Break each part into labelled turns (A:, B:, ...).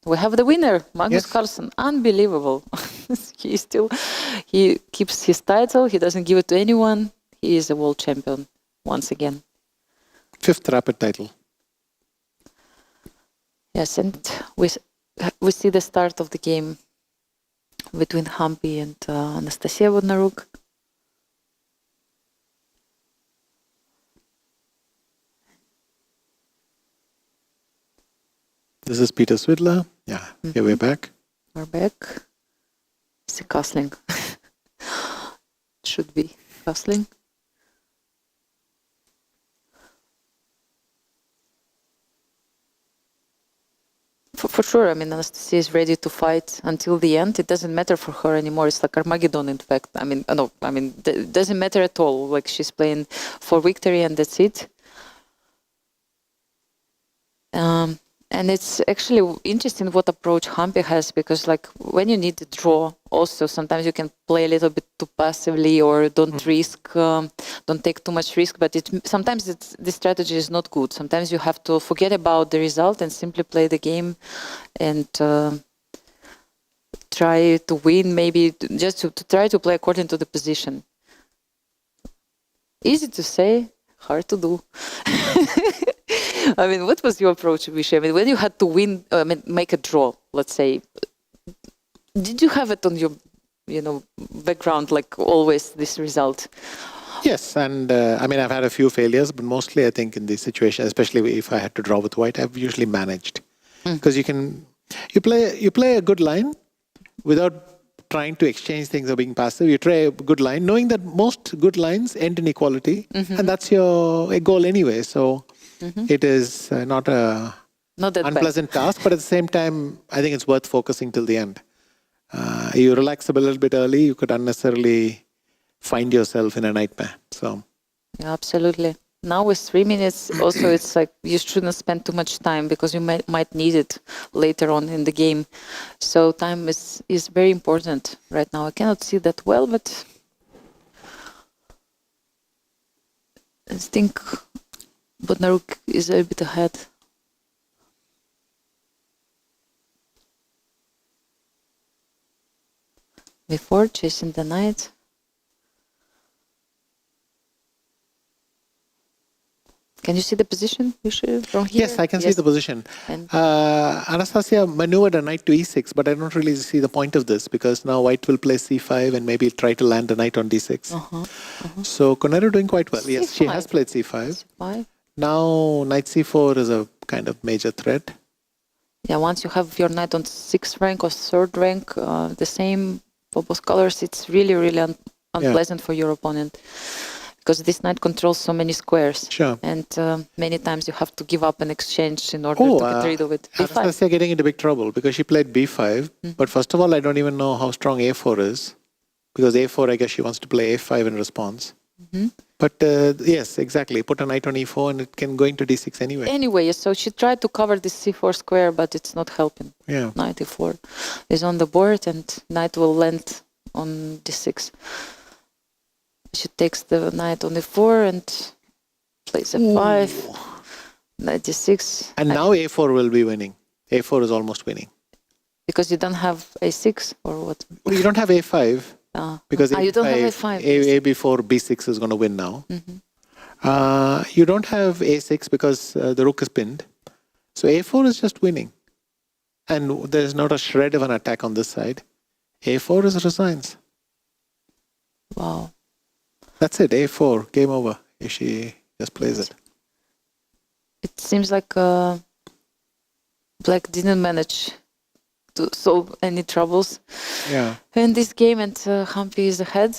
A: we have the winner, Magnus
B: Yes.
A: Carlsen. Unbelievable. He keeps his title. He doesn't give it to anyone. He is a world champion once again.
B: 5th rapid title.
A: Yes, and we see the start of the game between Humpy and Anastasia Bodnaruk.
B: This is Peter Swidler. Yeah, here we're back.
A: We're back. It's a castling. Should be castling. For sure, I mean, Anastasia is ready to fight until the end. It doesn't matter for her anymore. It's like Armageddon, in fact. I mean, no, I mean, it doesn't matter at all. Like, she's playing for victory and that's it. And it's actually interesting what approach Humpy has, because like when you need to draw, also sometimes you can play a little bit too passively or don't risk, don't take too much risk. But sometimes this strategy is not good. Sometimes you have to forget about the result and simply play the game and try to win. Maybe just to try to play according to the position. Easy to say, hard to do. I mean, what was your approach, Vishy? I mean, when you had to win, make a draw, let's say, did you have it on your, background, like always, this result?
B: Yes, and I mean, I've had a few failures, but mostly I think in this situation, especially if I had to draw with white, I've usually managed. Because you play a good line without trying to exchange things or being passive. You try a good line, knowing that most good lines end in equality, and that's your goal anyway. So it is not an unpleasant task, but at the same time, I think it's worth focusing till the end. You relax a little bit early, you could unnecessarily find yourself in a nightmare. So,
A: yeah, absolutely. Now with 3 minutes, also it's like you shouldn't spend too much time because you might need it later on in the game. So time is very important right now. I cannot see that well, but I think Bodnaruk is a bit ahead. Before chasing the knight. Can you see the position from here?
B: yes, I can see the position. Anastasia maneuvered a knight to e6, but I don't really see the point of this because now white will play c5 and maybe try to land a knight on d6. So Koneru doing quite well. Yes, she has played c5. Now knight c4 is a kind of major threat.
A: Yeah, once you have your knight on 6th rank or 3rd rank, the same for both colors, it's really, really unpleasant for your opponent. Because this knight controls so many squares.
B: Sure.
A: And many times you have to give up an exchange in order to get rid of it. B5.
B: Anastasia getting into big trouble because she played b5. But first of all, I don't even know how strong a4 is. Because a4, I guess she wants to play a5 in response. But yes, exactly. Put a knight on e4 and it can go into d6 anyway.
A: Anyway, so she tried to cover this c4 square, but it's not helping.
B: Yeah.
A: Knight e4 is on the board and knight will land on d6. She takes the knight on e4 and plays f5, knight d6.
B: And now a4 will be winning. a4 is almost winning.
A: Because you don't have a6 or what?
B: Well, you don't have a5. Because
A: you don't have a5.
B: a4, b6 is going to win now. You don't have a6 because the rook is pinned. So a4 is just winning. And there's not a shred of an attack on this side. a4 is resigns.
A: Wow.
B: That's it, a4, game over, if she just plays it.
A: It seems like Black didn't manage to solve any troubles in this game, and Humpy is ahead.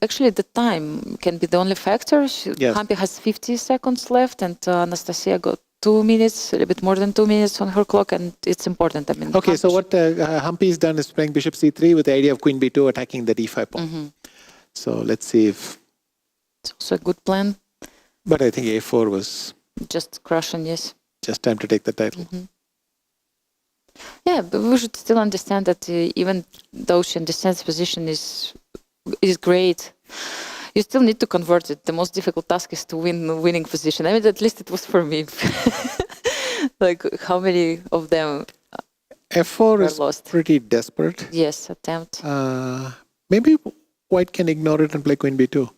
A: Actually, the time can be the only factor. Humpy has 50 seconds left, and Anastasia got 2 minutes, a little bit more than 2 minutes on her clock, and it's important. I mean,
B: okay, so what Humpy's done is playing bishop c3 with the idea of queen b2 attacking the d5 pawn. So let's see if...
A: It's also a good plan.
B: But I think a4 was...
A: Just crushing, yes.
B: Just time to take the title.
A: Yeah, but we should still understand that even though she understands position is great, you still need to convert it. The most difficult task is to win the winning position. I mean, at least it was for me. Like, how many of them
B: F4
A: We're
B: is
A: lost.
B: pretty desperate.
A: Yes, attempt.
B: Maybe white can ignore it and play queen b2.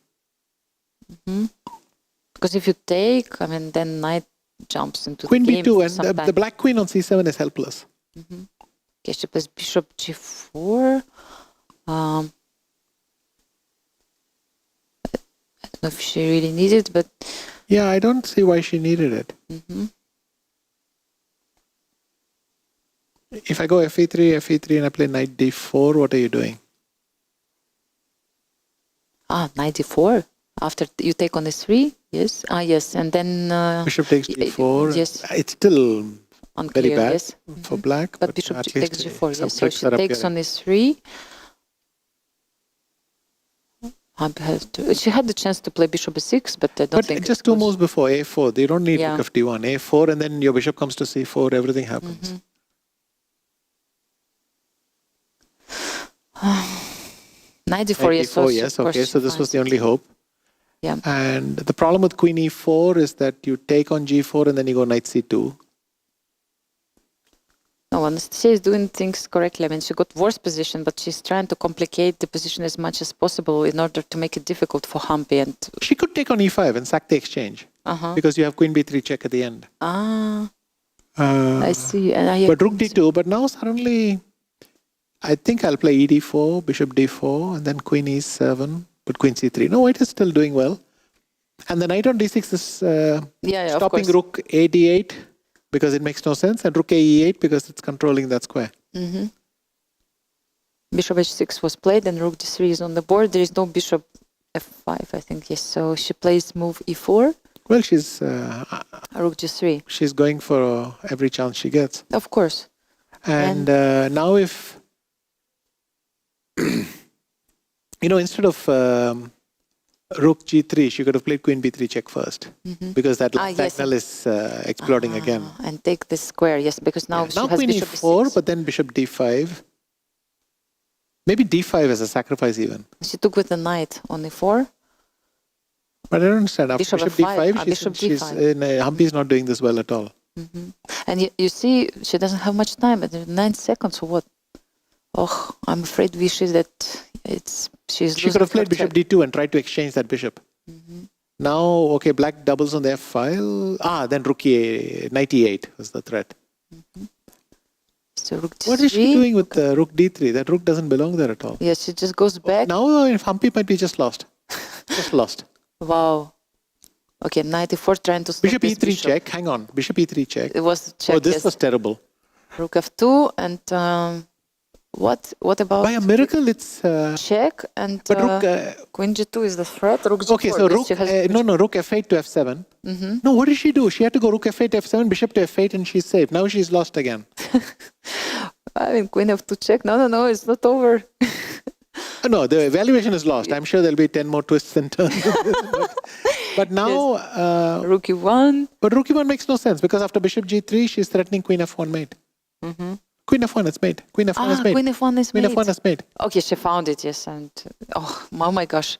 A: Because if you take, I mean, then knight jumps into
B: Queen
A: the game.
B: b2
A: for
B: and
A: some time.
B: the black queen on c7 is helpless.
A: Okay, she plays bishop g4. I don't know if she really needed, but
B: Yeah, I don't see why she needed it. If I go fe3, and I play knight d4, what are you doing?
A: knight d4. After you take on s3, yes. Yes, and then
B: Bishop takes d4.
A: Yes,
B: It's still
A: unclear,
B: very bad
A: yes.
B: for black.
A: But bishop
B: at
A: takes
B: least
A: g4,
B: some
A: yes. So
B: tricks
A: she
B: are
A: takes on
B: appearing.
A: s3. She had the chance to play bishop b6, but I don't think.
B: But just two moves before a4. You don't need
A: Yeah.
B: rook of d1. a4, and then your bishop comes to c4. Everything happens.
A: Knight d4, yes.
B: d4, yes. Okay, so this was the only hope.
A: Yeah.
B: And the problem with queen e4 is that you take on g4 and then you go knight c2.
A: No, Anastasia is doing things correctly. I mean, she got worse position, but she's trying to complicate the position as much as possible in order to make it difficult for Humpy. And
B: She could take on e5 and sack the exchange because you have queen b3 check at the end.
A: I see. And
B: But rook d2, but now suddenly I think I'll play ed4, bishop d4, and then queen e7, but queen c3. No, white is still doing well. And the knight on d6 is stopping rook a d8 because it makes no sense, and rook a e8 because it's controlling that square.
A: Bishop h6 was played, and rook d3 is on the board. There is no bishop f5, I think, yes. So she plays move e4.
B: Well, she's
A: rook g3.
B: She's going for every chance she gets.
A: Of course.
B: And now if, instead of rook g3, she could have played queen b3 check first. Because that diagonal is exploding again.
A: And take this square, yes, because now she has
B: queen
A: bishop
B: e4,
A: b6.
B: but then bishop d5. Maybe d5 as a sacrifice even.
A: She took with the knight on e4.
B: But I don't understand. After
A: Bishop
B: bishop
A: f5,
B: d5,
A: bishop d5.
B: Humpy is not doing this well at all.
A: And you see, she doesn't have much time. 9 seconds or what? Oh, I'm afraid we should that she's
B: She could have played bishop d2 and tried to exchange that bishop. Now, okay, black doubles on the f file. Then rook knight e8 was the threat.
A: So rook d3.
B: What is she doing with rook d3? That rook doesn't belong there at all.
A: Yes, she just goes back.
B: Now, Humpy might be just lost. Just lost.
A: Wow. Okay, knight e4 trying to stop
B: Bishop
A: this
B: e3 check. Hang on. Bishop e3 check.
A: It was check.
B: Oh, this was terrible.
A: Rook f2 and what about?
B: By a miracle, it's
A: check and
B: but rook.
A: queen g2 is the threat. Rook g4.
B: Okay, so rook rook f8 to f7. No, what did she do? She had to go rook f8 to f7, bishop to f8, and she's safe. Now she's lost again.
A: I mean, queen f2 check. No, it's not over.
B: No, the evaluation is lost. I'm sure there'll be 10 more twists and turns. But now...
A: rook e1.
B: But rook e1 makes no sense because after bishop g3, she's threatening queen f1 mate. Queen f1 is mate. Queen f1 is mate.
A: Queen f1 is mate.
B: Queen f1 is mate.
A: Okay, she found it, yes. And oh my gosh.